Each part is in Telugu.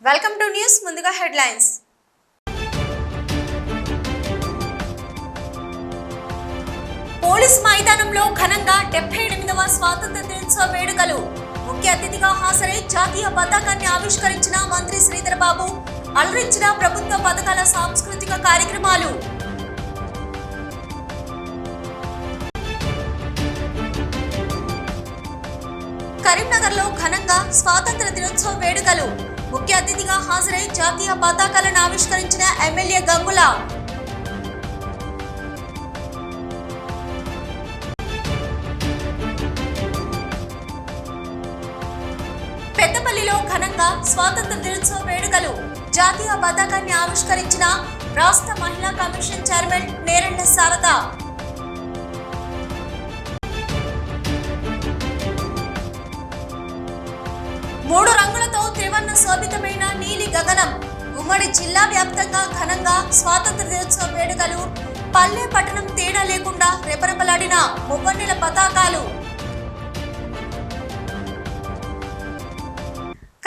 Welcome to news. ముందుగా హెడ్లైన్స్. పోలీస్ మైదానంలో ఘనంగా 78వ స్వాతంత్ర దినోత్సవ వేడుకలు. ముఖ్య అతిథిగా హాజరై జాతీయ పతాకాన్ని ఆవిష్కరించిన మంత్రి శ్రీధర్ బాబు. అలరించిన ప్రభుత్వ పథకాల సాంస్కృతిక కార్యక్రమాలు. కరీంనగర్లో ఘనంగా స్వాతంత్ర దినోత్సవ వేడుకలు. ముఖ్య అతిథిగా హాజరై జాతీయ పతాకాలను ఆవిష్కరించిన ఎమ్మెల్యే గంగుల. పెద్దపల్లిలో ఘనంగా స్వాతంత్ర దినోత్సవ వేడుకలు. జాతీయ పతాకాన్ని ఆవిష్కరించిన రాష్ట్ర మహిళా కమిషన్ చైర్మన్ నేరెళ్ల శారద. మూడు రంగులతో త్రివర్ణ శోభితమైన నీలి గగనం. ఉమ్మడి జిల్లా వ్యాప్తంగా ఘనంగా స్వాతంత్ర దినోత్సవ వేడుకలు. పల్లె పట్టణం తేడా లేకుండా రెపరెపలాడిన మువ్వన్నెల పతాకాలు.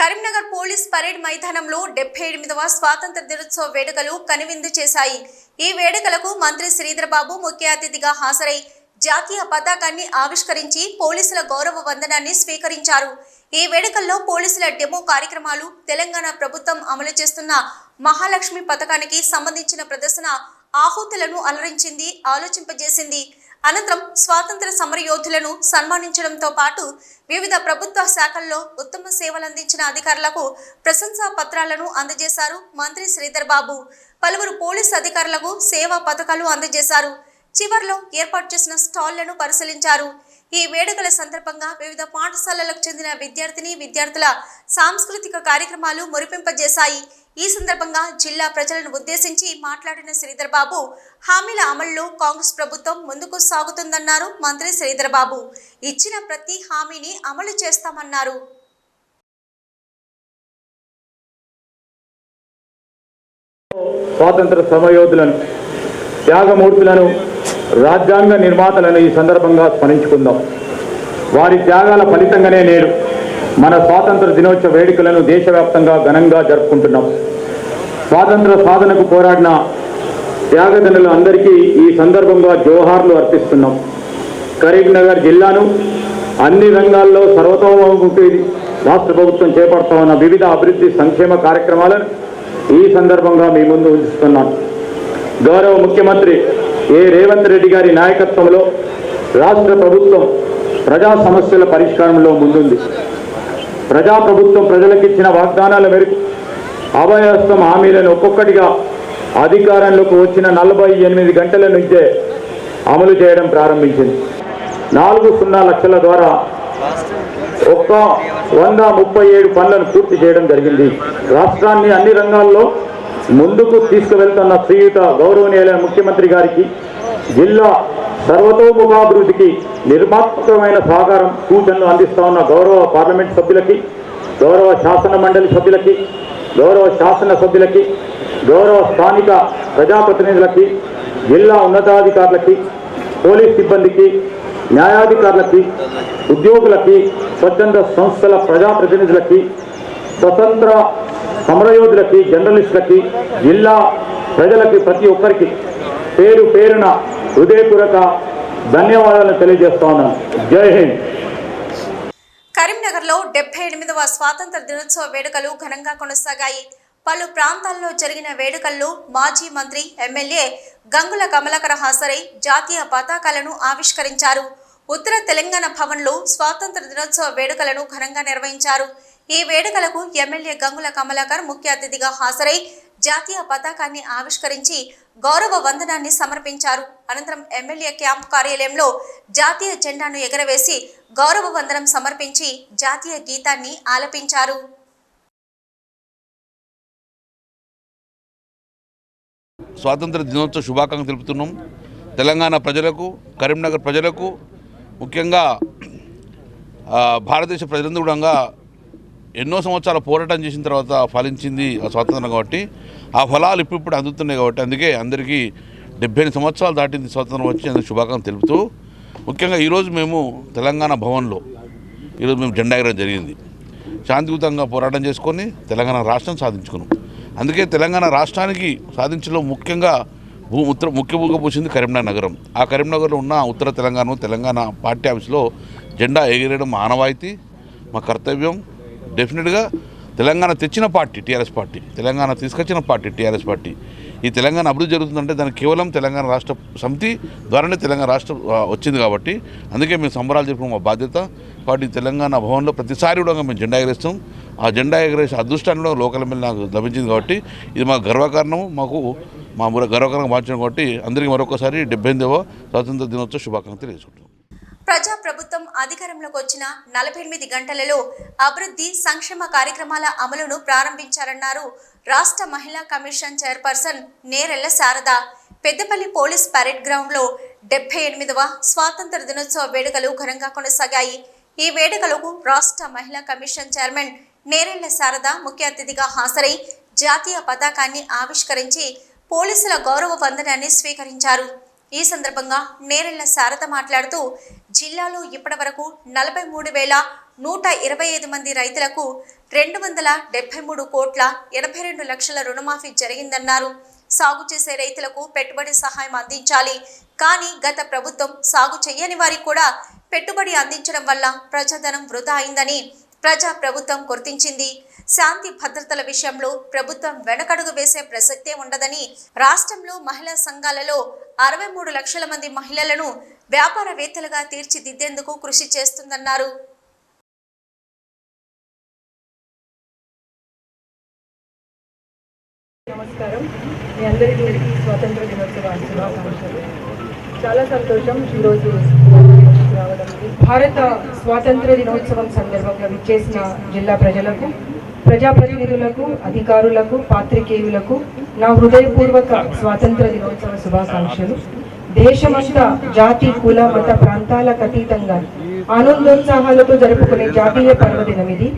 కరీంనగర్ పోలీస్ పరేడ్ మైదానంలో 78వ స్వాతంత్ర దినోత్సవ వేడుకలు కనువిందు చేశాయి. ఈ వేడుకలకు మంత్రి శ్రీధర్ బాబు ముఖ్య అతిథిగా హాజరై జాతీయ పతాకాన్ని ఆవిష్కరించి పోలీసుల గౌరవ వందనాన్ని స్వీకరించారు. ఈ వేడుకల్లో పోలీసుల డెమో కార్యక్రమాలు, తెలంగాణ ప్రభుత్వం అమలు చేస్తున్న మహాలక్ష్మి పథకానికి సంబంధించిన ప్రదర్శన ఆహుతులను అలరించింది, ఆలోచింపజేసింది. అనంతరం స్వాతంత్ర సమరయోధులను సన్మానించడంతో పాటు వివిధ ప్రభుత్వ శాఖల్లో ఉత్తమ సేవలందించిన అధికారులకు ప్రశంసా పత్రాలను అందజేశారు మంత్రి శ్రీధర్ బాబు. పలువురు పోలీసు అధికారులకు సేవా పథకాలు అందజేశారు. చివర్లో ఏర్పాటు చేసిన స్టాళ్లను పరిశీలించారు. ఈ వేడుకల సందర్భంగా వివిధ పాఠశాలలకు చెందిన విద్యార్థుల సాంస్కృతిక కార్యక్రమాలు మురిపింపజేశాయి. ఈ సందర్భంగా జిల్లా ప్రజలను ఉద్దేశించి మాట్లాడిన శ్రీధర్ బాబు, హామీల అమలులో కాంగ్రెస్ ప్రభుత్వం ముందుకు సాగుతుందన్నారు మంత్రి శ్రీధర్ బాబు. ఇచ్చిన ప్రతి హామీని అమలు చేస్తామన్నారు. స్వాతంత్ర సమరయోధులను, త్యాగమూర్తులను, రాజ్యాంగ నిర్మాతలను ఈ సందర్భంగా స్మరించుకుందాం. వారి త్యాగాల ఫలితంగానే నేడు మన స్వాతంత్ర దినోత్సవ వేడుకలను దేశవ్యాప్తంగా ఘనంగా జరుపుకుంటున్నాం. స్వాతంత్ర సాధనకు పోరాడిన త్యాగదనులు అందరికీ ఈ సందర్భంగా జోహార్లు అర్పిస్తున్నాం. కరీంనగర్ జిల్లాను అన్ని రంగాల్లో సర్వతోముఖి రాష్ట్ర ప్రభుత్వం చేపడతా ఉన్న వివిధ అభివృద్ధి సంక్షేమ కార్యక్రమాలను ఈ సందర్భంగా మీ ముందు ఉంచుతున్నాను. గౌరవ ముఖ్యమంత్రి రేవంత్ రెడ్డి గారి నాయకత్వంలో రాష్ట్ర ప్రభుత్వం ప్రజా సమస్యల పరిష్కారంలో ముందుంది. ప్రజాప్రభుత్వం ప్రజలకిచ్చిన వాగ్దానాల మేరకు అభయహస్తం హామీలను ఒక్కొక్కటిగా అధికారంలోకి వచ్చిన 48 గంటల నుంచే అమలు చేయడం ప్రారంభించింది. 4.0 లక్షల ద్వారా 137 పనులను పూర్తి చేయడం జరిగింది. రాష్ట్రాన్ని అన్ని రంగాల్లో ముందుకు తీసుకువెళ్తున్న శ్రీయుత గౌరవనీయులైన ముఖ్యమంత్రి గారికి, జిల్లా సర్వతోముఖాభివృద్ధికి నిర్మాత్మకమైన సహకారం, సూచనలు అందిస్తా ఉన్న గౌరవ పార్లమెంట్ సభ్యులకి, గౌరవ శాసన మండలి సభ్యులకి, గౌరవ శాసన సభ్యులకి, గౌరవ స్థానిక ప్రజాప్రతినిధులకి, జిల్లా ఉన్నతాధికారులకి, పోలీస్ సిబ్బందికి, న్యాయాధికారులకి, ఉద్యోగులకి, స్వచ్ఛంద సంస్థల ప్రజాప్రతినిధులకి, స్వతంత్ర సమరయోధులకి, జర్నలిస్టులకి, జిల్లా ప్రజలకి, ప్రతి ఒక్కరికి పేరు పేరున హృదయపూర్వక ధన్యవాదాలు తెలియజేస్తా ఉన్నాను. జై హింద్. కరీంనగర్లో 78వ స్వాతంత్ర దినోత్సవ వేడుకలు ఘనంగా కొనసాగాయి. పలు ప్రాంతాల్లో జరిగిన వేడుకల్లో మాజీ మంత్రి, ఎమ్మెల్యే గంగుల కమలాకర్ హాజరై జాతీయ పతాకాలను ఆవిష్కరించారు. ఉత్తర తెలంగాణ భవన్లో స్వాతంత్ర దినోత్సవ వేడుకలను ఘనంగా నిర్వహించారు. ఈ వేడుకలకు ఎమ్మెల్యే గంగుల కమలాకర్ ముఖ్య అతిథిగా హాజరై జాతీయ పతాకాన్ని ఆవిష్కరించి గౌరవ వందనాన్ని సమర్పించారు. అనంతరం ఎమ్మెల్యే క్యాంపు కార్యాలయంలో జాతీయ జెండాను ఎగరవేసి గౌరవ వందనం సమర్పించి జాతీయ గీతాన్ని ఆలపించారు. స్వాతంత్ర దినోత్సవ శుభాకాంక్షలు తెలుపుతున్నాం. తెలంగాణ ప్రజలకు, కరీంనగర్ ప్రజలకు, ముఖ్యంగా భారతదేశ ప్రజలందరూ కూడా ఎన్నో సంవత్సరాల పోరాటం చేసిన తర్వాత ఫలించింది ఆ స్వాతంత్రం కాబట్టి ఆ ఫలాలు ఇప్పుడు అందుతున్నాయి కాబట్టి అందుకే అందరికీ 78 సంవత్సరాలు దాటింది స్వాతంత్రం వచ్చి అందుకు శుభాకాంక్షలు తెలుపుతూ ముఖ్యంగా ఈరోజు మేము తెలంగాణ భవన్లో ఈరోజు మేము జెండా ఎగరడం జరిగింది. శాంతియుతంగా పోరాటం చేసుకొని తెలంగాణ రాష్ట్రం సాధించుకున్నాం. అందుకే తెలంగాణ రాష్ట్రానికి సాధించడంలో ముఖ్యంగా ముఖ్య భూమిక పోసింది కరీంనగర్ నగరం. ఆ కరీంనగర్లో ఉన్న ఉత్తర తెలంగాణ పార్టీ ఆఫీస్లో జెండా ఎగిరేయడం ఆనవాయితీ, మా కర్తవ్యం. డెఫినెట్గా తెలంగాణ తెచ్చిన పార్టీ టీఆర్ఎస్ పార్టీ, తెలంగాణ తీసుకొచ్చిన పార్టీ టీఆర్ఎస్ పార్టీ. ఈ తెలంగాణ అభివృద్ధి జరుగుతుందంటే దానికి కేవలం తెలంగాణ రాష్ట్ర సమితి ద్వారానే తెలంగాణ రాష్ట్రం వచ్చింది కాబట్టి అందుకే మేము సంబరాలు జరుపుకున్న మా బాధ్యత. కాబట్టి తెలంగాణ భవన్లో ప్రతిసారి కూడా మేము జెండా ఎగరేస్తాం. ఆ జెండా ఎగరేసే అదృష్టాన్ని కూడా లోకల్ ఎమ్మెల్యే నాకు లభించింది కాబట్టి ఇది మా గర్వకారణం, మా గర్వకారణంగా మార్చడం కాబట్టి అందరికీ మరొకసారి 78వ స్వాతంత్ర దినోత్సవ శుభాకాంక్షలు తెలియజేసుకుంటున్నాం. ప్రజా ప్రభుత్వం అధికారంలోకి వచ్చిన 48 గంటలలో అభివృద్ధి సంక్షేమ కార్యక్రమాల అమలును ప్రారంభించారన్నారు రాష్ట్ర మహిళా commission chairperson Nerella Sharada. Peddapalli police parade గ్రౌండ్లో 78వ స్వాతంత్ర దినోత్సవ వేడుకలు ఘనంగా కొనసాగాయి. ఈ వేడుకలకు రాష్ట్ర మహిళా కమిషన్ చైర్మన్ నేరెళ్ల శారద ముఖ్య అతిథిగా హాజరై జాతీయ పతాకాన్ని ఆవిష్కరించి పోలీసుల గౌరవ వందనాన్ని స్వీకరించారు. ఈ సందర్భంగా నేరెళ్ల శారద మాట్లాడుతూ జిల్లాలో ఇప్పటివరకు 43,125 మంది రైతులకు 273,82,82 రుణమాఫీ జరిగిందన్నారు. సాగు చేసే రైతులకు పెట్టుబడి సహాయం అందించాలి, కానీ గత ప్రభుత్వం సాగు చేయని వారికి కూడా పెట్టుబడి అందించడం వల్ల ప్రజాధనం వృధా అయిందని ప్రజా ప్రభుత్వం గుర్తించింది. శాంతి భద్రతల విషయంలో ప్రభుత్వం వెనకడుగు వేసే ప్రసక్తే ఉండదని, రాష్ట్రంలో మహిళా సంఘాలలో 63 లక్షల మంది మహిళలను వ్యాపారవేత్తలుగా తీర్చిదిద్దేందుకు కృషి చేస్తుందన్నారు. నమస్కారం. మీ అందరికీ స్వాతంత్ర దినోత్సవ శుభాకాంక్షలు. చాలా సంతోషం ఈరోజు రావడం. భారత స్వాతంత్ర దినోత్సవం సందర్భంగా విచ్చేసిన జిల్లా ప్రజలకు, ప్రజాప్రతినిధులకు, అధికారులకు, పాత్రికేయులకు నా హృదయపూర్వక స్వాతంత్ర దినోత్సవ శుభాకాంక్షలు. దేశమంతా జాతి, కుల, మత, ప్రాంతాలకు అతీతంగా ఆనందోత్సాహాలతో జరుపుకునే జాతీయ పర్వదినం ఇది.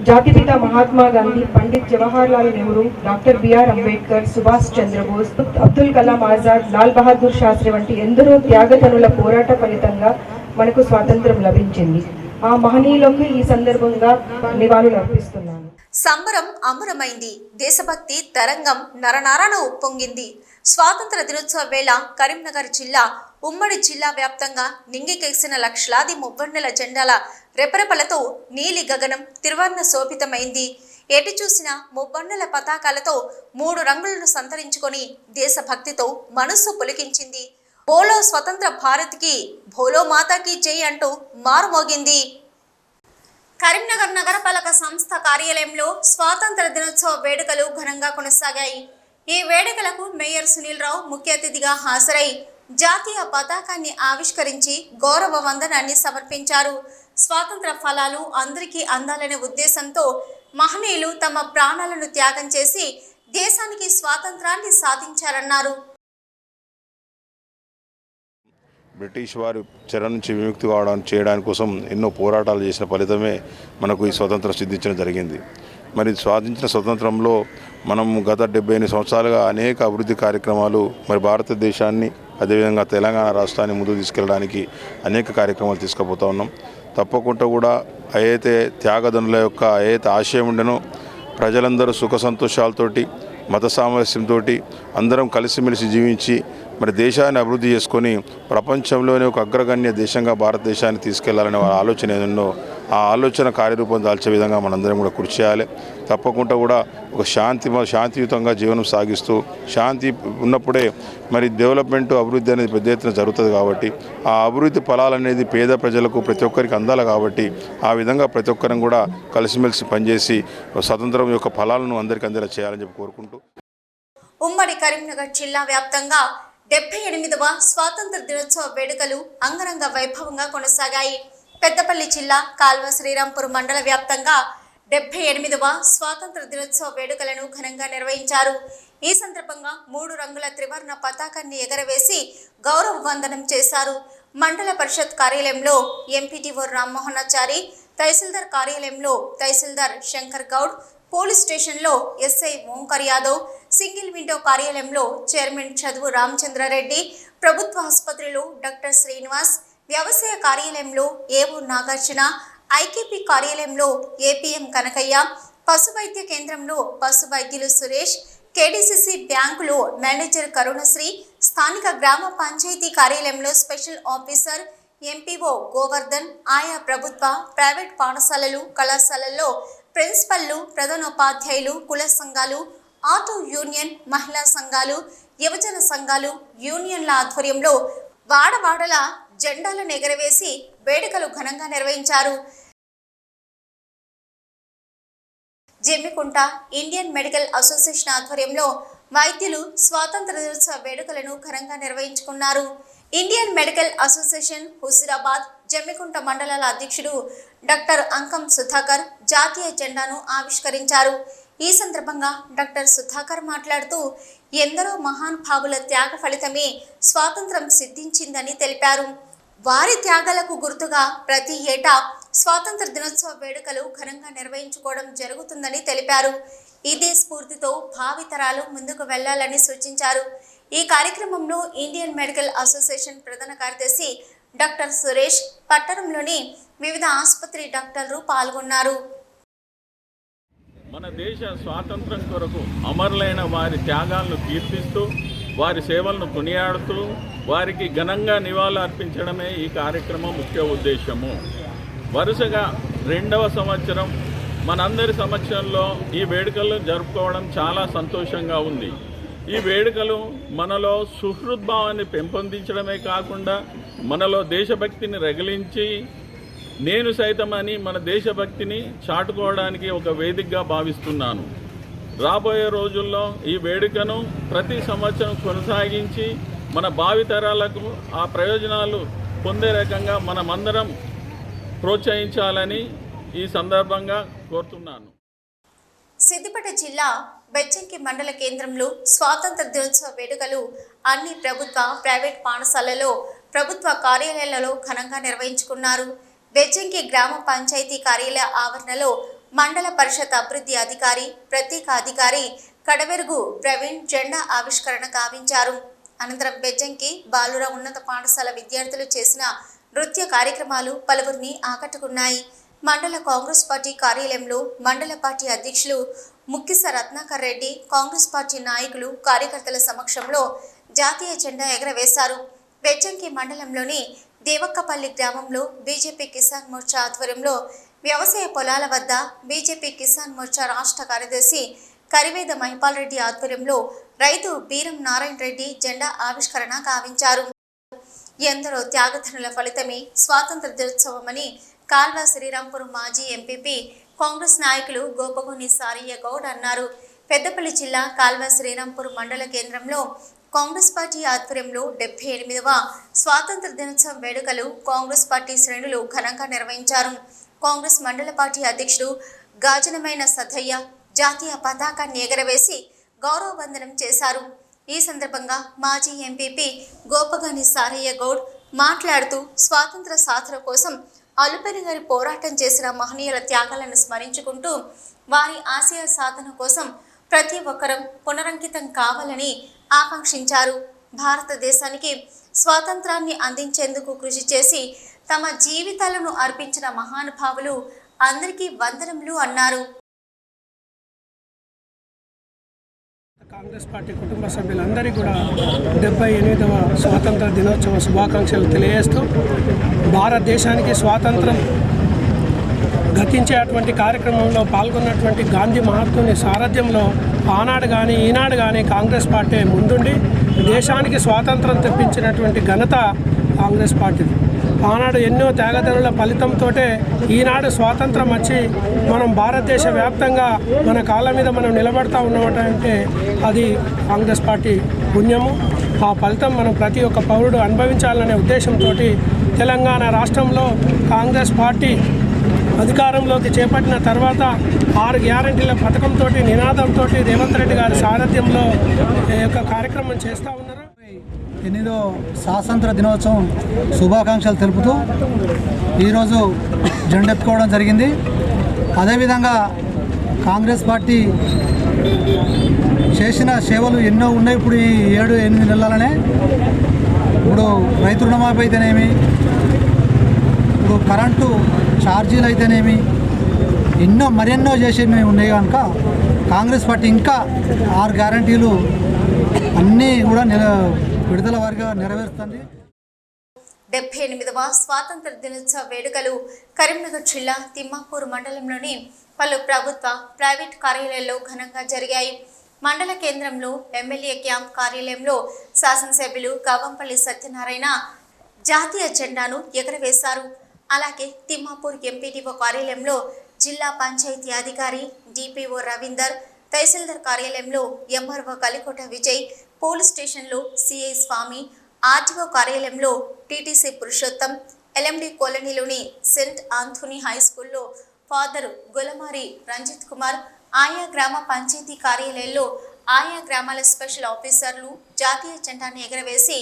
జాతిపిత మహాత్మా గాంధీ, పండిత్ జవహర్లాల్ నెహ్రూ, డాక్టర్ బిఆర్ అంబేద్కర్, సుభాష్ చంద్రబోస్, అబ్దుల్ కలాం ఆజాద్, లాల్ బహదూర్ శాస్త్రి వంటి ఎందరో త్యాగతనుల పోరాట ఫలితంగా మనకు స్వాతంత్రం లభించింది. ఆ మహనీయులకు ఈ సందర్భంగా నివాళులు అర్పిస్తున్నాను. సంబరం అమరమైంది. దేశభక్తి తరంగం నరనారాన ఉప్పొంగింది. స్వాతంత్ర దినోత్సవ వేళ కరీంనగర్ జిల్లా, ఉమ్మడి జిల్లా వ్యాప్తంగా నింగికెగిసిన లక్షలాది మువ్వన్నెల జెండాల రెపరెపలతో నీలి గగనం త్రివర్ణ శోభితమైంది. ఎటు చూసిన మువ్వన్నెల పతాకాలతో 3 రంగులను సంతరించుకొని దేశభక్తితో మనస్సు పులికించింది. బోలో స్వతంత్ర భారత్కి, భోలో మాతాకి జై అంటూ మారుమోగింది. కరీంనగర్ నగరపాలక సంస్థ కార్యాలయంలో స్వాతంత్ర దినోత్సవ వేడుకలు ఘనంగా కొనసాగాయి. ఈ వేడుకలకు మేయర్ సునీల్ రావు ముఖ్య అతిథిగా హాజరై జాతీయ పతాకాన్ని ఆవిష్కరించి గౌరవ వందనాన్ని సమర్పించారు. స్వాతంత్ర ఫలాలు అందరికీ అందాలనే ఉద్దేశంతో మహనీయులు తమ ప్రాణాలను త్యాగం చేసి దేశానికి స్వాతంత్రాన్ని సాధించారన్నారు. బ్రిటిష్ వారి చెర నుంచి విముక్తి చేయడానికి కోసం ఎన్నో పోరాటాలు చేసిన ఫలితమే మనకు ఈ స్వతంత్రం సిద్ధించడం జరిగింది. మరి సాధించిన స్వతంత్రంలో మనం గత 78 సంవత్సరాలుగా అనేక అభివృద్ధి కార్యక్రమాలు, మరి భారతదేశాన్ని అదేవిధంగా తెలంగాణ రాష్ట్రాన్ని ముందుకు తీసుకెళ్ళడానికి అనేక కార్యక్రమాలు తీసుకుపోతూ ఉన్నాం. తప్పకుండా కూడా ఏదైతే త్యాగదనుల యొక్క ఏదైతే ఆశయం ఉండనో ప్రజలందరూ సుఖ సంతోషాలతోటి, మత సామరస్యంతో అందరం కలిసిమెలిసి జీవించి మరి దేశాన్ని అభివృద్ధి చేసుకొని ప్రపంచంలోనే ఒక అగ్రగణ్య దేశంగా భారతదేశాన్ని తీసుకెళ్లాలనే ఆలోచన ఏదన్నో ఆ ఆలోచన కార్యరూపం దాల్చే విధంగా మనందరం కూడా కృషి చేయాలి. తప్పకుండా కూడా ఒక శాంతియుతంగా జీవనం సాగిస్తూ, శాంతి ఉన్నప్పుడే మరి డెవలప్మెంట్, అభివృద్ధి అనేది పెద్ద ఎత్తున జరుగుతుంది. కాబట్టి ఆ అభివృద్ధి ఫలాలు అనేది పేద ప్రజలకు ప్రతి ఒక్కరికి అందాలి. కాబట్టి ఆ విధంగా ప్రతి ఒక్కరం కూడా కలిసిమెలిసి పనిచేసి స్వతంత్రం యొక్క ఫలాలను అందరికీ అందేలా చేయాలని చెప్పి కోరుకుంటూ ఉమ్మడి కరీంనగర్ జిల్లా వ్యాప్తంగా 78వ స్వాతంత్ర దినోత్సవ వేడుకలు అంగరంగ వైభవంగా కొనసాగాయి. పెద్దపల్లి జిల్లా కాల్వ శ్రీరాంపూర్ మండల వ్యాప్తంగా 78వ స్వాతంత్ర దినోత్సవ వేడుకలను ఘనంగా నిర్వహించారు. ఈ సందర్భంగా 3 రంగుల త్రివర్ణ పతాకాన్ని ఎగరవేసి గౌరవ వందనం చేశారు. మండల పరిషత్ కార్యాలయంలో ఎంపీటీఓ రామ్మోహనాచారి, తహసీల్దార్ కార్యాలయంలో తహసీల్దార్ శంకర్ గౌడ్, పోలీస్ స్టేషన్లో SI Omkar Yadav, single window కార్యాలయంలో చైర్మన్ చదువు రామచంద్రారెడ్డి, ప్రభుత్వ ఆసుపత్రిలో డాక్టర్ శ్రీనివాస్, వ్యవసాయ కార్యాలయంలో ఏవో నాగార్జున, ఐకేపీ కార్యాలయంలో ఏపీఎం కనకయ్య, పశు వైద్య కేంద్రంలో పశు వైద్యులు సురేష్, కేడీసీసీ బ్యాంకులో మేనేజర్ కరుణశ్రీ, స్థానిక గ్రామ పంచాయతీ కార్యాలయంలో స్పెషల్ ఆఫీసర్ ఎంపీఓ గోవర్ధన్, ఆయా ప్రభుత్వ ప్రైవేట్ పాఠశాలలు కళాశాలల్లో ప్రిన్సిపల్లు, ప్రధానోపాధ్యాయులు, కుల సంఘాలు, ఆటో యూనియన్, మహిళా సంఘాలు, యువజన సంఘాలు, యూనియన్ల ఆధ్వర్యంలో వాడవాడల జెండాలను ఎగరవేసి వేడుకలు ఘనంగా నిర్వహించారు. జమ్మికుంట ఇండియన్ మెడికల్ అసోసియేషన్ ఆధ్వర్యంలో వైద్యులు స్వాతంత్ర దినోత్సవ వేడుకలను ఘనంగా నిర్వహించుకున్నారు. Indian medical association Huzurabad, Jammikunta మండలాల అధ్యక్షుడు డాక్టర్ అంకం సుధాకర్ జాతీయ జెండాను ఆవిష్కరించారు. ఈ సందర్భంగా డాక్టర్ సుధాకర్ మాట్లాడుతూ ఎందరో మహానుభావుల త్యాగ ఫలితమే స్వాతంత్రం సిద్ధించిందని తెలిపారు. వారి త్యాగాలకు గుర్తుగా ప్రతి ఏటా స్వాతంత్ర దినోత్సవ వేడుకలు ఘనంగా నిర్వహించుకోవడం జరుగుతుందని తెలిపారు. ఇదే స్ఫూర్తితో భావితరాలు ముందుకు వెళ్లాలని సూచించారు. ఈ కార్యక్రమంలో ఇండియన్ మెడికల్ అసోసియేషన్ ప్రధాన కార్యదర్శి డాక్టర్ సురేష్, పట్టణంలోని వివిధ ఆసుపత్రి డాక్టర్లు పాల్గొన్నారు. మన దేశ స్వాతంత్రం కొరకు అమరులైన వారి త్యాగాలను కీర్తిస్తూ వారి సేవలను కొనియాడుతూ వారికి ఘనంగా నివాళులు అర్పించడమే ఈ కార్యక్రమం ముఖ్య ఉద్దేశము. వరుసగా 2వ సంవత్సరం మనందరి సమక్షంలో ఈ వేడుకలు జరుపుకోవడం చాలా సంతోషంగా ఉంది. ఈ వేడుకలు మనలో సుహృద్భావాన్ని పెంపొందించడమే కాకుండా మనలో దేశభక్తిని రగిలించి నేను సైతమని మన దేశభక్తిని చాటుకోవడానికి ఒక వేదికగా భావిస్తున్నాను. రాబోయే రోజుల్లో ఈ వేడుకను ప్రతి సంవత్సరం కొనసాగించి మన భావితరాలకు ఆ ప్రయోజనాలు పొందే రకంగా మనమందరం ప్రోత్సహించాలని ఈ సందర్భంగా కోరుతున్నాను. సిద్దిపేట జిల్లా బెజ్జంకి మండల కేంద్రంలో స్వాతంత్ర దినోత్సవ వేడుకలు అన్ని ప్రభుత్వ ప్రైవేట్ పాఠశాలలో ప్రభుత్వ కార్యాలయాలలో ఘనంగా నిర్వహించుకున్నారు. బెజ్జంకి గ్రామ పంచాయతీ కార్యాలయ ఆవరణలో మండల పరిషత్ అభివృద్ధి అధికారి, ప్రత్యేక అధికారి కడవెరుగు ప్రవీణ్ జెండా ఆవిష్కరణ గావించారు. అనంతరం బెజ్జంకి బాలుర ఉన్నత పాఠశాల విద్యార్థులు చేసిన నృత్య కార్యక్రమాలు పలువురిని ఆకట్టుకున్నాయి. మండల కాంగ్రెస్ పార్టీ కార్యాలయంలో మండల పార్టీ అధ్యక్షులు ముక్కిస రత్నాకర్ రెడ్డి, కాంగ్రెస్ పార్టీ నాయకులు, కార్యకర్తల సమక్షంలో జాతీయ జెండా ఎగరవేశారు. బెజ్జంకి మండలంలోని దేవక్కపల్లి గ్రామంలో బీజేపీ కిసాన్ మోర్చా ఆధ్వర్యంలో వ్యవసాయ పొలాల వద్ద బీజేపీ కిసాన్ మోర్చా రాష్ట్ర కార్యదర్శి కరివేద మహిపాల్ రెడ్డి ఆధ్వర్యంలో రైతు బీరం నారాయణ రెడ్డి జెండా ఆవిష్కరణ గావించారు. ఎందరో త్యాగధనుల ఫలితమే స్వాతంత్ర దినోత్సవమని కాల్వ శ్రీరాంపూర్ మాజీ ఎంపీపీ కాంగ్రెస్ నాయకులు గోపగోని సారయ్య గౌడ్ అన్నారు. పెద్దపల్లి జిల్లా కాల్వ శ్రీరాంపూర్ మండల కేంద్రంలో కాంగ్రెస్ పార్టీ ఆధ్వర్యంలో 78వ స్వాతంత్ర దినోత్సవం వేడుకలు కాంగ్రెస్ పార్టీ శ్రేణులు ఘనంగా నిర్వహించారు. కాంగ్రెస్ మండల పార్టీ అధ్యక్షుడు గాజనమైన సద్దయ్య జాతీయ పతాకాన్ని ఎగరవేసి గౌరవ వందనం చేశారు. ఈ సందర్భంగా మాజీ ఎంపీపీ గోపగాని సారయ్య గౌడ్ మాట్లాడుతూ స్వాతంత్ర సాధన కోసం అలుపెరుగని గారి పోరాటం చేసిన మహనీయుల త్యాగాలను స్మరించుకుంటూ వారి ఆశయ సాధన కోసం ప్రతి ఒక్కరూ పునరంకితం కావాలని ఆకాంక్షించారు. భారతదేశానికి స్వాతంత్రాన్ని అందించేందుకు కృషి చేసి తమ జీవితాలను అర్పించిన మహానుభావులు అందరికీ వందనములు అన్నారు. కాంగ్రెస్ పార్టీ కుటుంబ సభ్యులందరికీ కూడా 78వ స్వాతంత్ర దినోత్సవ శుభాకాంక్షలు తెలియజేస్తూ భారతదేశానికి స్వాతంత్రం గతించేటువంటి కార్యక్రమంలో పాల్గొన్నటువంటి గాంధీ మహాత్ముని సారథ్యంలో ఆనాడు కానీ ఈనాడు కానీ కాంగ్రెస్ పార్టీ ముందుండి దేశానికి స్వాతంత్రం తెప్పించినటువంటి ఘనత కాంగ్రెస్ పార్టీది. ఆనాడు ఎన్నో త్యాగదనుల ఫలితంతో ఈనాడు స్వాతంత్రం వచ్చి మనం భారతదేశ వ్యాప్తంగా మన కాళ్ళ మీద మనం నిలబడతా ఉన్నామంటే అది కాంగ్రెస్ పార్టీ పుణ్యము. ఆ ఫలితం మనం ప్రతి ఒక్క పౌరుడు అనుభవించాలనే ఉద్దేశంతో తెలంగాణ రాష్ట్రంలో కాంగ్రెస్ పార్టీ అధికారంలోకి చేపట్టిన తర్వాత 6 గ్యారంటీల పథకంతో నినాదంతో రేవంత్ రెడ్డి గారి సారథ్యంలో ఈ యొక్క కార్యక్రమం చేస్తూ ఉన్నారు. 8వ స్వాతంత్ర దినోత్సవం శుభాకాంక్షలు తెలుపుతూ ఈరోజు జెండెత్తుకోవడం జరిగింది. అదేవిధంగా కాంగ్రెస్ పార్టీ చేసిన సేవలు ఎన్నో ఉన్నాయి. ఇప్పుడు ఈ 7-8 నెలలనే ఇప్పుడు రైతు రుణమాఫీ అయితేనేమి, ఇప్పుడు కరెంటు ఛార్జీలు అయితేనేమి మరెన్నో చేసేవి ఉన్నాయి కనుక కాంగ్రెస్ పార్టీ ఇంకా 6 గ్యారంటీలు అన్నీ కూడా విడుదల వారిగా నెరవేరుస్తుంది. 78వ స్వాతంత్ర దినోత్సవ వేడుకలు కరీంనగర్ జిల్లా తిమ్మాపూర్ మండలంలోని పలు ప్రభుత్వ ప్రైవేట్ కార్యాలయాల్లో ఘనంగా జరిగాయి. మండల కేంద్రంలో ఎమ్మెల్యే క్యాంప్ కార్యాలయంలో శాసనసభ్యులు కవ్వంపల్లి సత్యనారాయణ జాతీయ జెండాను ఎగరవేశారు. అలాగే తిమ్మాపూర్ ఎంపీడీఓ కార్యాలయంలో జిల్లా పంచాయతీ అధికారి డిపిఓ రవీందర్, తహసీల్దార్ కార్యాలయంలో ఎంఆర్ఓ కలికోట విజయ్, పోలీస్ స్టేషన్లో సిఐ స్వామి, ఆర్టీఓ కార్యాలయంలో టీటీసీ పురుషోత్తం, ఎల్ఎండి కాలనీలోని సెంట్ ఆంథోనీ హై స్కూల్లో ఫాదర్ గొలమారి రంజిత్ కుమార్, ఆయా గ్రామ పంచాయతీ కార్యాలయాల్లో ఆయా గ్రామాల స్పెషల్ ఆఫీసర్లు జాతీయ జెండాను ఎగరవేసి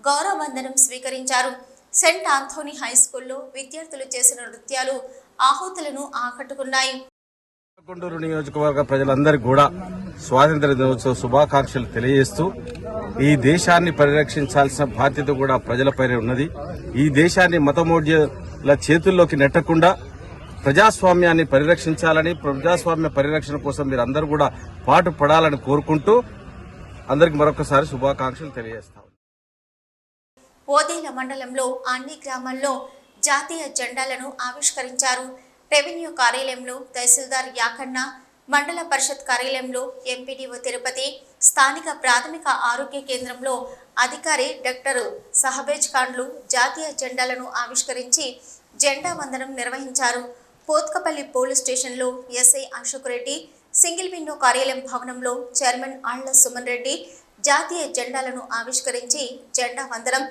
గౌరవ వందనం స్వీకరించారు. సెంట్ ఆంథోనీ హై స్కూల్లో విద్యార్థులు చేసిన నృత్యాలు ఆహుతులను ఆకట్టుకున్నాయి. కొండూరు నియోజకవర్గ ప్రజలందరికీ కూడా స్వాతంత్ర దినోత్సవ శుభాకాంక్షలు తెలియజేస్తూ ఈ దేశాన్ని పరిరక్షించాల్సిన బాధ్యత కూడా ప్రజలపైనే ఉన్నది. ఈ దేశాన్ని మతమోడ్యుల చేతుల్లోకి నెట్టకుండా ప్రజాస్వామ్యాన్ని పరిరక్షించాలని, ప్రజాస్వామ్య పరిరక్షణ కోసం మీరు అందరూ కూడా పాటు పడాలని కోరుకుంటూ అందరికి మరొకసారి శుభాకాంక్షలు తెలియజేస్తాం. ఓదేల మండలంలో అన్ని గ్రామాల్లో జాతీయ జెండాలను ఆవిష్కరించారు. రెవెన్యూ కార్యాలయంలో తహసీల్దార్ యాకన్న, మండల పరిషత్ కార్యాలయంలో ఎంపీడీఓ తిరుపతి, స్థానిక ప్రాథమిక ఆరోగ్య కేంద్రంలో అధికారి డాక్టర్ సహబేజ్ ఖాన్లు జాతీయ జెండాలను ఆవిష్కరించి జెండా వందనం నిర్వహించారు. పోత్కపల్లి పోలీస్ స్టేషన్లో SI Ashok Reddy, single window కార్యాలయం భవనంలో చైర్మన్ ఆళ్ల సుమన్ రెడ్డి జాతీయ జెండాలను ఆవిష్కరించి జెండా వందనం,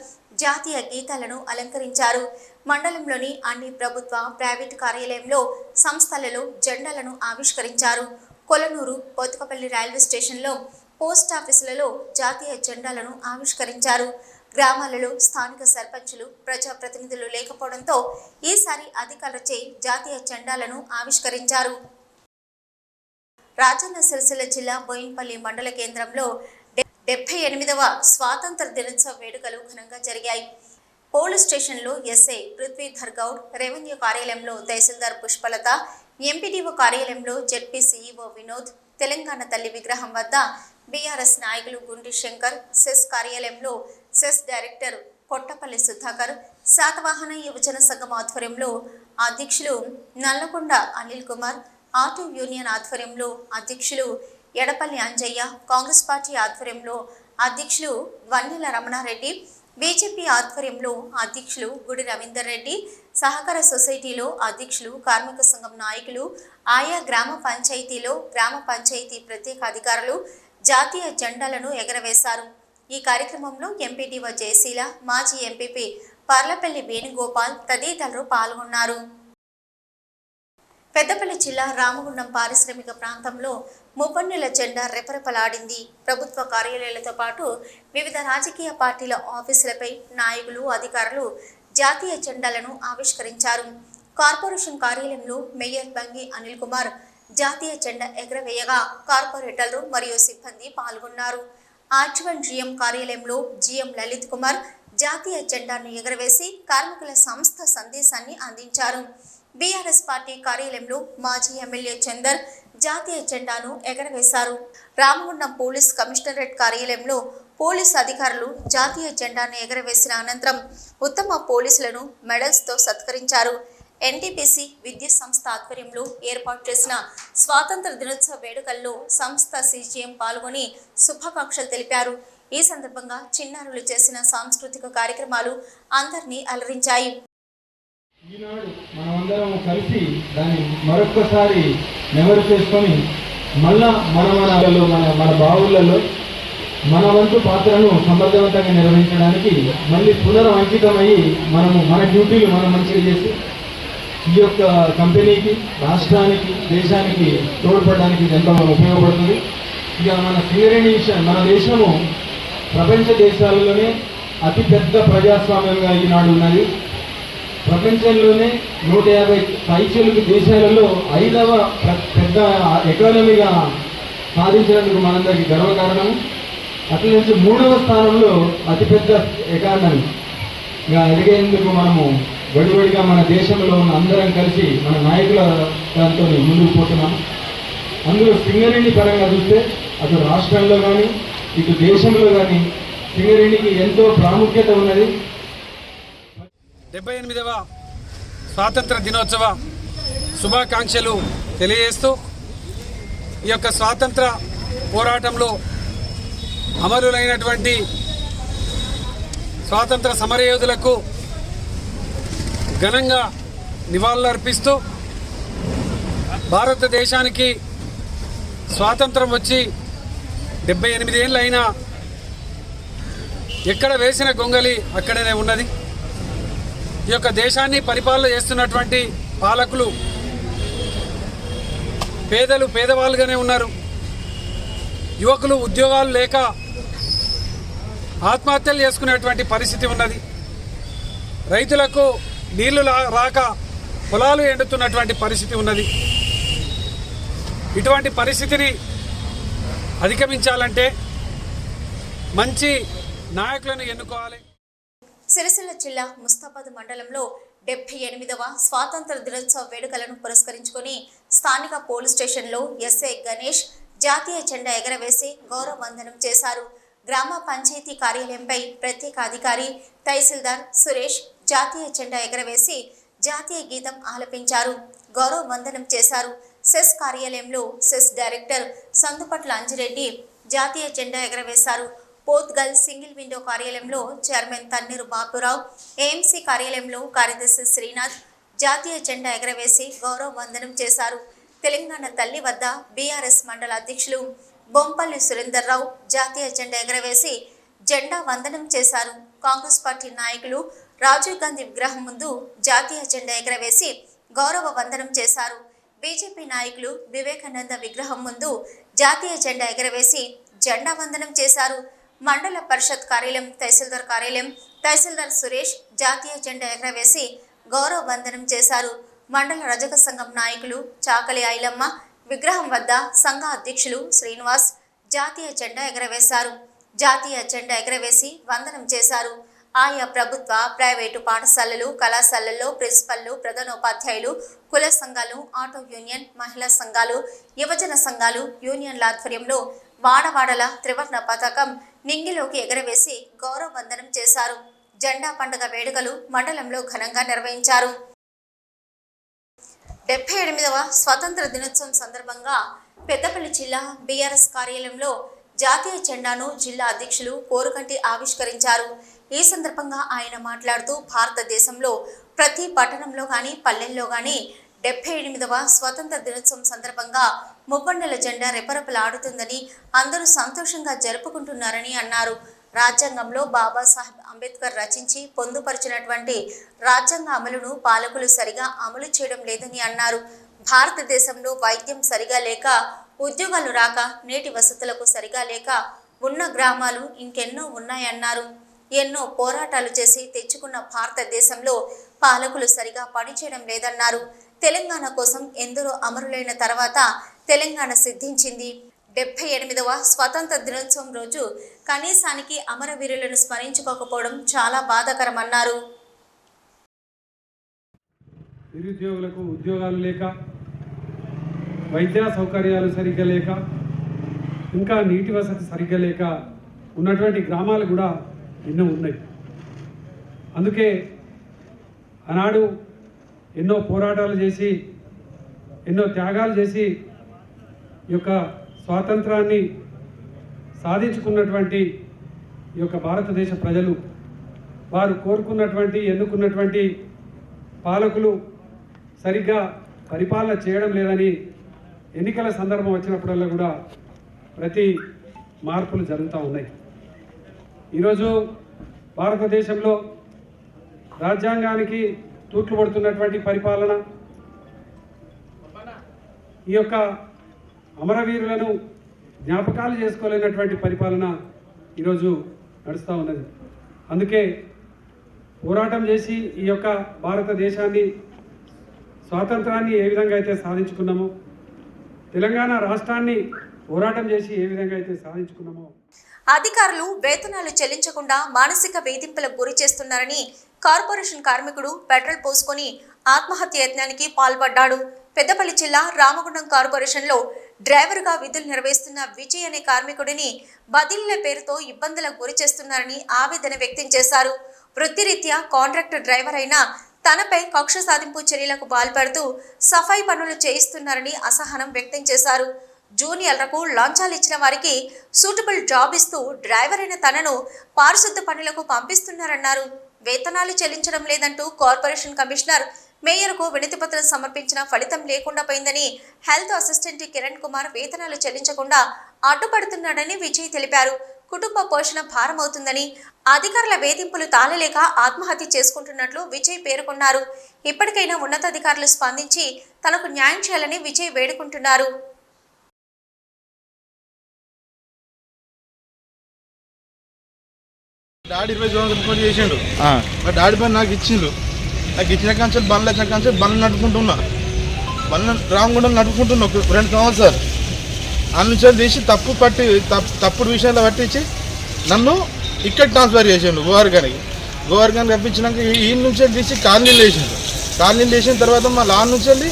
జాతీయ గీతాలను అలంకరించారు. మండలంలోని అన్ని ప్రభుత్వ ప్రైవేటు కార్యాలయంలో సంస్థలలో జెండాలను ఆవిష్కరించారు. కొలనూరు, పోత్కపల్లి రైల్వే స్టేషన్లో, పోస్ట్ ఆఫీసులలో జాతీయ జెండాలను ఆవిష్కరించారు. గ్రామాలలో స్థానిక సర్పంచులు, ప్రజాప్రతినిధులు లేకపోవడంతో ఈసారి అధికారులచే జాతీయ జెండాలను ఆవిష్కరించారు. రాజన్న సిరిసిల్ల జిల్లా బోయిన్పల్లి మండల కేంద్రంలో 78వ స్వాతంత్ర దినోత్సవ వేడుకలు ఘనంగా జరిగాయి. పోలీస్ స్టేషన్లో ఎస్ఐ పృథ్వీధర్ గౌడ్, రెవెన్యూ కార్యాలయంలో తహసీల్దార్ పుష్పలత, ఎంపీడీఓ కార్యాలయంలో జెడ్పీ సీఈఓ వినోద్, తెలంగాణ తల్లి విగ్రహం వద్ద బీఆర్ఎస్ నాయకులు గుండి శంకర్, సెస్ కార్యాలయంలో సెస్ డైరెక్టర్ కొట్టపల్లి సుధాకర్, శాతవాహన యువజన సంఘం ఆధ్వర్యంలో అధ్యక్షులు నల్లకొండ అనిల్ కుమార్, ఆటో యూనియన్ ఆధ్వర్యంలో అధ్యక్షులు ఎడపల్లి అంజయ్య, కాంగ్రెస్ పార్టీ ఆధ్వర్యంలో అధ్యక్షులు వన్నెల రమణారెడ్డి, బీజేపీ ఆధ్వర్యంలో అధ్యక్షులు గుడి రవీందర్ రెడ్డి, సహకార సొసైటీలో అధ్యక్షులు, కార్మిక సంఘం నాయకులు, ఆయా గ్రామ పంచాయతీలో గ్రామ పంచాయతీ ప్రత్యేక అధికారులు జాతీయ జెండాలను ఎగరవేశారు. ఈ కార్యక్రమంలో ఎంపీడీఓ జయశీల, మాజీ ఎంపీపీ పర్లపల్లి వేణుగోపాల్ తదితరులు పాల్గొన్నారు. పెద్దపల్లి జిల్లా రామగుండం పారిశ్రామిక ప్రాంతంలో ముప్పన్నుల జెండా రెపరెపలాడింది. ప్రభుత్వ కార్యాలయాలతో పాటు వివిధ రాజకీయ పార్టీల ఆఫీసులపై నాయకులు, అధికారులు జాతీయ జెండాలను ఆవిష్కరించారు. కార్పొరేషన్ కార్యాలయంలో మేయర్ బంగి అనిల్ కుమార్ జాతీయ జెండా ఎగరవేయగా కార్పొరేటర్లు మరియు సిబ్బంది పాల్గొన్నారు. ఆర్జీవన్ జీఎం కార్యాలయంలో జీఎం లలిత్ కుమార్ జాతీయ జెండాను ఎగరవేసి కార్మికుల సంస్థ సందేశాన్ని అందించారు. బీఆర్ఎస్ పార్టీ కార్యాలయంలో మాజీ ఎమ్మెల్యే చందర్ జాతీయ జెండాను ఎగరవేశారు. రామగుండం పోలీస్ కమిషనరేట్ కార్యాలయంలో పోలీస్ అధికారులు జాతీయ జెండాను ఎగరవేసిన అనంతరం ఉత్తమ పోలీసులను మెడల్స్తో సత్కరించారు. ఎన్టీపీసీ విద్యుత్ సంస్థ ఆధ్వర్యంలో ఏర్పాటు చేసిన స్వాతంత్ర దినోత్సవ వేడుకల్లో సంస్థ సీజీఎం పాల్గొని శుభాకాంక్షలు తెలిపారు. ఈ సందర్భంగా చిన్నారులు చేసిన సాంస్కృతిక కార్యక్రమాలు అందరినీ అలరించాయి. ఈనాడు మనమందరం కలిసి దాన్ని మరొక్కసారి నెమరు చేసుకొని మళ్ళా మన బావులలో మన వంతు పాత్రను సమర్థవంతంగా నిర్వహించడానికి మళ్ళీ పునరంకితమయ్యి మనము మన డ్యూటీలు మనం మంచిగా చేసి ఈ యొక్క కంపెనీకి, రాష్ట్రానికి, దేశానికి తోడ్పడడానికి ఎంతో ఉపయోగపడుతుంది. ఇక మన సింగరేణి విషయం, మన దేశము ప్రపంచ దేశాలలోనే అతిపెద్ద ప్రజాస్వామ్యంగా ఈనాడు ఉన్నది. ప్రపంచంలోనే 150 పైచిలుకు దేశాలలో 5వ పెద్ద ఎకానమీగా సాధించినందుకు మనందరికీ గర్వకారణం. అట్ల నుంచి 3వ స్థానంలో అతిపెద్ద ఎకానమీగా ఎదిగేందుకు మనము వడివడిగా మన దేశంలో ఉన్న అందరం కలిసి మన నాయకుల దాంతో ముందుకు పోతున్నాం. అందులో సింగరేణి పరంగా చూస్తే అటు రాష్ట్రంలో కానీ ఇటు దేశంలో కానీ సింగరేణికి ఎంతో ప్రాముఖ్యత ఉన్నది. 78వ స్వాతంత్ర దినోత్సవ శుభాకాంక్షలు తెలియజేస్తూ ఈ యొక్క స్వాతంత్ర పోరాటంలో అమరులైనటువంటి స్వాతంత్ర సమరయోధులకు ఘనంగా నివాళులర్పిస్తూ భారతదేశానికి స్వాతంత్రం వచ్చి 78 ఏళ్ళు అయినా ఎక్కడ వేసిన గొంగలి అక్కడనే ఉన్నది. ఈ యొక్క దేశాన్ని పరిపాలన చేస్తున్నటువంటి పాలకులు పేదవాళ్ళుగానే ఉన్నారు. యువకులు ఉద్యోగాలు లేక ఆత్మహత్యలు చేసుకునేటువంటి పరిస్థితి ఉన్నది. రైతులకు నీళ్లు రాక పొలాలు ఎండుతున్నటువంటి పరిస్థితి ఉన్నది. ఇటువంటి పరిస్థితిని అధిగమించాలంటే మంచి నాయకులను ఎన్నుకోవాలి. సిరిసిల్ల జిల్లా ముస్తాబాద్ మండలంలో 78వ స్వాతంత్ర దినోత్సవ వేడుకలను పురస్కరించుకొని స్థానిక పోలీస్ స్టేషన్లో ఎస్ఐ గణేష్ జాతీయ జెండా ఎగరవేసి గౌరవ వందనం చేశారు. గ్రామ పంచాయతీ కార్యాలయంపై ప్రత్యేక అధికారి తహసీల్దార్ సురేష్ జాతీయ జెండా ఎగరవేసి జాతీయ గీతం ఆలపించారు. గౌరవ వందనం చేశారు. సెస్ కార్యాలయంలో సెస్ డైరెక్టర్ సందుపట్ల అంజిరెడ్డి జాతీయ జెండా ఎగరవేశారు. పోత్గల్ సింగిల్ విండో కార్యాలయంలో చైర్మన్ తన్నీరు బాపురావు, ఏఎంసీ కార్యాలయంలో కార్యదర్శి శ్రీనాథ్ జాతీయ జెండా ఎగరవేసి గౌరవ వందనం చేశారు. తెలంగాణ తల్లి వద్ద బీఆర్ఎస్ మండల అధ్యక్షులు బొంపల్లి సురేందర్రావు జాతీయ జెండా ఎగరవేసి జెండా వందనం చేశారు. కాంగ్రెస్ పార్టీ నాయకులు రాజీవ్ గాంధీ విగ్రహం ముందు జాతీయ జెండా ఎగరవేసి గౌరవ వందనం చేశారు. బీజేపీ నాయకులు వివేకానంద విగ్రహం ముందు జాతీయ జెండా ఎగరవేసి జెండా వందనం చేశారు. మండల పరిషత్ కార్యాలయం తహసీల్దార్ సురేష్ జాతీయ జెండా ఎగరవేసి గౌరవ వందనం చేశారు. మండల రజక సంఘం నాయకులు చాకలి ఐలమ్మ విగ్రహం వద్ద సంఘ అధ్యక్షులు శ్రీనివాస్ జాతీయ జెండా ఎగరవేశారు. జాతీయ జెండా ఎగరవేసి వందనం చేశారు. ఆయా ప్రభుత్వ ప్రైవేటు పాఠశాలలు కళాశాలల్లో ప్రిన్సిపల్లు ప్రధానోపాధ్యాయులు కుల సంఘాలు ఆటో యూనియన్ మహిళా సంఘాలు యువజన సంఘాలు యూనియన్ల ఆధ్వర్యంలో వాడవాడల త్రివర్ణ పతాకం నింగిలోకి ఎగరవేసి గౌరవ వందనం చేశారు. జెండా పండుగ వేడుకలు మండలంలో ఘనంగా నిర్వహించారు. 78వ స్వాతంత్ర దినోత్సవం సందర్భంగా పెద్దపల్లి జిల్లా బీఆర్ఎస్ కార్యాలయంలో జాతీయ జెండాను జిల్లా అధ్యక్షులు కోరుకంటి ఆవిష్కరించారు. ఈ సందర్భంగా ఆయన మాట్లాడుతూ భారతదేశంలో ప్రతి పట్టణంలో కానీ పల్లెల్లో కానీ 78వ స్వాతంత్ర దినోత్సవం సందర్భంగా మువ్వన్నెల జెండా రెపరెపలాడుతుందని అందరూ సంతోషంగా జరుపుకుంటున్నారని అన్నారు. రాజ్యాంగంలో బాబాసాహెబ్ అంబేద్కర్ రచించి పొందుపరిచినటువంటి రాజ్యాంగ అమలును పాలకులు సరిగా అమలు చేయడం లేదని అన్నారు. భారతదేశంలో వైద్యం సరిగా లేక ఉద్యోగాలు రాక నేటి వసతులకు సరిగా లేక ఉన్న గ్రామాలు ఇంకెన్నో ఉన్నాయన్నారు. ఎన్నో పోరాటాలు చేసి తెచ్చుకున్న భారతదేశంలో పాలకులు సరిగా పనిచేయడం లేదన్నారు. తెలంగాణ కోసం ఎందరో అమరులైన తర్వాత తెలంగాణ సిద్ధించింది. 78వ స్వాతంత్ర దినోత్సవం రోజు కనీసానికి అమరవీరులను స్మరించుకోకపోవడం చాలా బాధాకరమన్నారు. నిరుద్యోగులకు ఉద్యోగాలు లేక, వైద్య సౌకర్యాలు సరిగ్గా లేక, ఇంకా నీటి వసతి సరిగ్గా లేక ఉన్నటువంటి గ్రామాలు కూడా ఎన్నో ఉన్నాయి. అందుకే ఆనాడు ఎన్నో పోరాటాలు చేసి ఎన్నో త్యాగాలు చేసి ఈ యొక్క స్వాతంత్రాన్ని సాధించుకున్నటువంటి ఈ యొక్క భారతదేశ ప్రజలు వారు కోరుకున్నటువంటి ఎన్నుకున్నటువంటి పాలకులు సరిగ్గా పరిపాలన చేయడం లేదని ఎన్నికల సందర్భం వచ్చినప్పుడల్లా కూడా ప్రతి మార్పులు జరుగుతూ ఉన్నాయి. ఈరోజు భారతదేశంలో రాజ్యాంగానికి తూట్లు పడుతున్నటువంటి పరిపాలన, ఈ యొక్క అమరవీరులను జ్ఞాపకాలు చేసుకోలేనటువంటి పరిపాలన ఈరోజు నడుస్తూ ఉన్నది. అందుకే పోరాటం చేసి ఈ యొక్క భారతదేశాన్ని స్వాతంత్రాన్ని ఏ విధంగా అయితే సాధించుకున్నామో, తెలంగాణ రాష్ట్రాన్ని పోరాటం చేసి ఏ విధంగా అయితే సాధించుకున్నామో, అధికారులు వేతనాలు చెల్లించకుండా మానసిక వేధింపులకు గురి చేస్తున్నారని కార్పొరేషన్ కార్మికుడు పెట్రోల్ పోసుకొని ఆత్మహత్య యత్నానికి పాల్పడ్డాడు. పెద్దపల్లి జిల్లా రామగుండం కార్పొరేషన్లో డ్రైవర్గా విధులు నిర్వహిస్తున్న విజయ్ అనే కార్మికుడిని బదిలీల పేరుతో ఇబ్బందులకు గురి చేస్తున్నారని ఆవేదన వ్యక్తం చేశారు. వృత్తిరీత్యా కాంట్రాక్టర్ డ్రైవర్ అయిన తనపై కక్ష సాధింపు చర్యలకు పాల్పడుతూ సఫాయి పనులు చేయిస్తున్నారని అసహనం వ్యక్తం చేశారు. జూనియర్లకు లంచాలు ఇచ్చిన వారికి సూటబుల్ జాబ్ ఇస్తూ డ్రైవర్ అయిన తనను పారిశుద్ధ పనులకు పంపిస్తున్నారన్నారు. వేతనాలు చెల్లించడం లేదంటూ కార్పొరేషన్ కమిషనర్ మేయర్కు వినతిపత్రం సమర్పించిన ఫలితం లేకుండా పోయిందని, హెల్త్ అసిస్టెంట్ కిరణ్ కుమార్ వేతనాలు చెల్లించకుండా అడ్డుపడుతున్నాడని విజయ్ తెలిపారు. కుటుంబ పోషణ భారమవుతుందని, అధికారుల వేధింపులు తాళలేక ఆత్మహత్య చేసుకుంటున్నట్లు విజయ్ పేర్కొన్నారు. ఇప్పటికైనా ఉన్నతాధికారులు స్పందించి తనకు న్యాయం చేయాలని విజయ్ వేడుకుంటున్నారు. డాడీ 20 సంవత్సరాలు చేసిండు. మా డాడీ పని నాకు ఇచ్చిండు. నాకు ఇచ్చిన కాన్సెప్ట్ బండ్లు వచ్చిన కాన్సెప్ట్ బండ్లు నడుపుకుంటున్నా. బండ్లు రామగుండం నడుపుకుంటున్నా. ఒక 2 సంవత్సరాలు అన్నిసార్లు తీసి తప్పుడు విషయాలు పట్టించి నన్ను ఇక్కడ ట్రాన్స్ఫర్ చేసిండు గోవర్గానికి రప్పించినాక ఈ నుంచి తీసి కాలనీలు వేసిండు. కాలనీలు వేసిన తర్వాత మా లాన్ నుంచి వెళ్ళి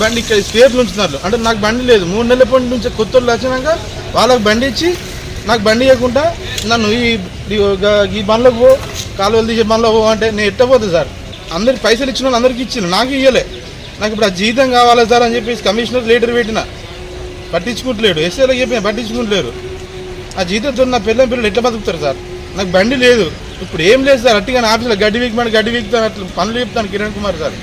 బండి ఇక్కడ స్పేర్లు ఉంచుతున్నారు. అంటే నాకు బండి లేదు. 3 నెలల పాటు నుంచి కొత్త వాళ్ళు వచ్చినాక వాళ్ళకి బండి ఇచ్చి నాకు బండి ఇవ్వకుండా నన్ను ఈ బండ్లకు పో, కాలువలు తీసే బండ్లకు పో అంటే నేను ఎట్టపోతుంది సార్. అందరికి పైసలు ఇచ్చిన వాళ్ళు అందరికీ ఇచ్చిన, నాకు ఇవ్వలే. నాకు ఇప్పుడు ఆ జీతం కావాలా సార్ అని చెప్పేసి కమిషనర్ లెటర్ పెట్టిన, పట్టించుకుంటలేడు. ఎస్ఐలకు చెప్పిన పట్టించుకుంటలేరు. ఆ జీతంతో నా పిల్లలు ఎట్లా బతుకుతారు సార్? నాకు బండి లేదు. ఇప్పుడు ఏం లేదు సార్. అట్టిగా ఆఫీసులో గడ్డి వీక్తాను అట్లా పనులు చెప్తాను కిరణ్ కుమార్ సార్.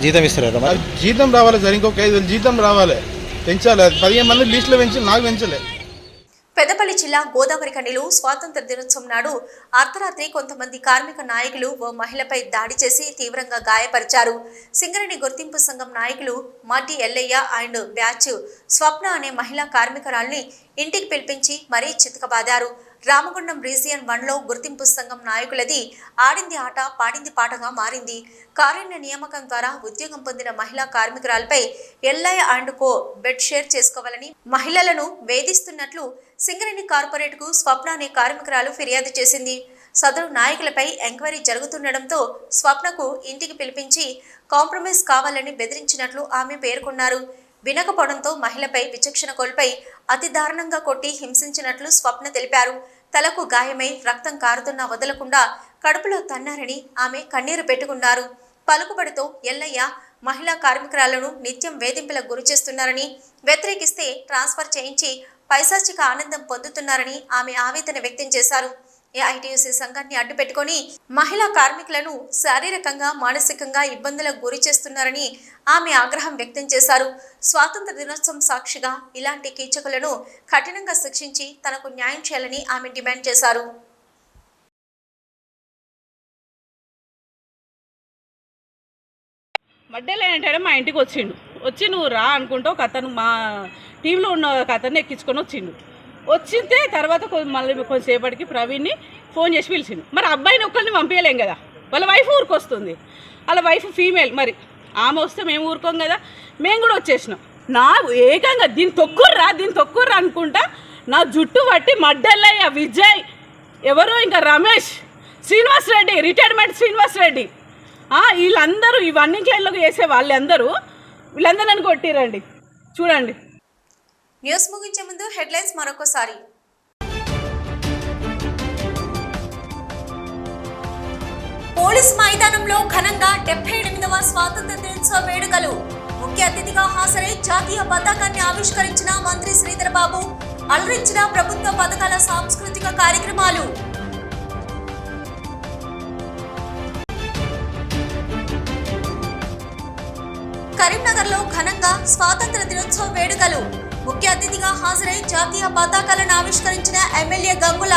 జీతం ఇస్తారు, జీతం రావాలి సార్. ఇంకొక 5,000 జీతం రావాలి, పెంచాలి. 15 మంది లిస్టులో పెంచి నాకు పెంచలే. పెద్దపల్లి జిల్లా గోదావరి ఖనిలో స్వాతంత్ర దినోత్సవం నాడు అర్ధరాత్రి కొంతమంది కార్మిక నాయకులు ఓ మహిళపై దాడి చేసి తీవ్రంగా గాయపరిచారు. సింగరేణి గుర్తింపు సంఘం నాయకులు మడ్డి ఎల్లయ్య అండ్ బ్యాచ్ స్వప్న అనే మహిళా కార్మికురాల్ని ఇంటికి పిలిపించి మరీ చితకబాదారు. రామగుండం రీజియన్ 1లో గుర్తింపు సంఘం నాయకులది ఆడింది ఆట పాడింది పాటగా మారింది. కార్యాలయ నియామకం ద్వారా ఉద్యోగం పొందిన మహిళా కార్మికురాలపై Ellaiah and co bed share చేసుకోవాలని మహిళలను వేధిస్తున్నట్లు సింగరేణి కార్పొరేట్కు స్వప్న అనే కార్మికురాలు ఫిర్యాదు చేసింది. సదరు నాయకులపై ఎంక్వైరీ జరుగుతుండటంతో స్వప్నకు ఇంటికి పిలిపించి కాంప్రమైజ్ కావాలని బెదిరించినట్లు ఆమె పేర్కొన్నారు. వినకపోవడంతో మహిళపై విచక్షణ కోల్పై అతి దారుణంగా కొట్టి హింసించినట్లు స్వప్న తెలిపారు. తలకు గాయమై రక్తం కారుతున్నా వదలకుండా కడుపులో తన్నారని ఆమె కన్నీరు పెట్టుకున్నారు. పలుకుబడితో ఎల్లయ్య మహిళా కార్మికురాలను నిత్యం వేధింపులకు గురి చేస్తున్నారని, వ్యతిరేకిస్తే ట్రాన్స్ఫర్ చేయించి పైశాచిక ఆనందం పొందుతున్నారని ఆమె ఆవేదన వ్యక్తం చేశారు. ఏఐటీయూసీ సంఘాన్ని అడ్డుపెట్టుకుని మహిళా కార్మికులను శారీరకంగా మానసికంగా ఇబ్బందులకు గురి చేస్తున్నారని ఆమె ఆగ్రహం వ్యక్తం చేశారు. స్వాతంత్ర దినోత్సవం సాక్షిగా ఇలాంటి కీచకులను కఠినంగా శిక్షించి తనకు న్యాయం చేయాలని ఆమె డిమాండ్ చేశారు. మధ్యలో ఏంటంటే మా ఇంటికి వచ్చి నువ్వు రా అనుకుంటూ ఒక అతను మా టీంలో ఉన్న ఒక అతన్ని ఎక్కించుకొని వచ్చింటే తర్వాత మళ్ళీ కొంచెంసేపటికి ప్రవీణ్ని ఫోన్ చేసి పిలిచిండు. మరి అబ్బాయిని ఒక్కరిని పంపించలేం కదా, వాళ్ళ వైఫ్ ఊరికొస్తుంది. వాళ్ళ వైఫ్ ఫీమేల్, మరి ఆమె వస్తే మేము ఊరుకోం కదా, మేము కూడా వచ్చేసినాం. నాకు ఏకంగా దీన్ని తొక్కుర్రా అనుకుంటా నా జుట్టు పట్టి మడ్డెల్లయ్య, విజయ్, ఎవరు ఇంకా రమేష్, శ్రీనివాస్ రెడ్డి, రిటైర్మెంట్ శ్రీనివాస్ రెడ్డి, వీళ్ళందరూ ఇవన్నీ క్లైన్లోకి చేసే వీళ్ళందరూ నన్ను కొట్టిరండి. చూడండి. న్యూస్ ముగించే ముందు హెడ్లైన్స్ మరొకసారి. పోలీస్ మైదానంలో ఘనంగా 78వ స్వాతంత్ర దినోత్సవ వేడుకలు. ముఖ్య అతిథిగా హాజరై జాతీయ పతాకాన్ని ఆవిష్కరించిన మంత్రి శ్రీధర్ బాబు. అలరించిన ప్రభుత్వ పథకాల సాంస్కృతిక కార్యక్రమాలు. కరీంనగర్లో ఘనంగా స్వాతంత్ర దినోత్సవ వేడుకలు. ముఖ్య అతిథిగా హాజరై జాతీయ పతాకాలను ఆవిష్కరించిన ఎమ్మెల్యే గంగుల.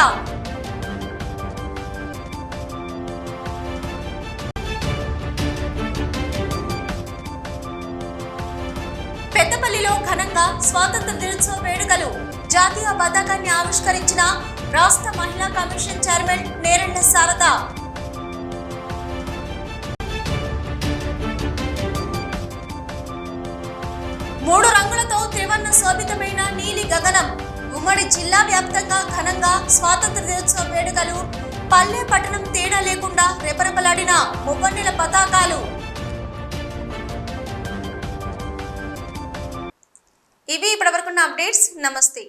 పెద్దపల్లిలో ఘనంగా స్వాతంత్ర దినోత్సవ వేడుకలు. జాతీయ పతాకాన్ని ఆవిష్కరించిన రాష్ట్ర మహిళా కమిషన్ చైర్మన్ నేరెళ్ల శారద. మూడు రంగులతో త్రివర్ణ శోభితమైన నీలి గగనం. ఉమ్మడి జిల్లా వ్యాప్తంగా ఘనంగా స్వాతంత్ర దినోత్సవ వేడుకలు. పల్లె పట్టణం తేడా తేడా లేకుండా రెపరెపలాడిన మువ్వన్నెల పతాకాలు. ఇవి ఇప్పటివరకున్న అప్డేట్స్. నమస్తే.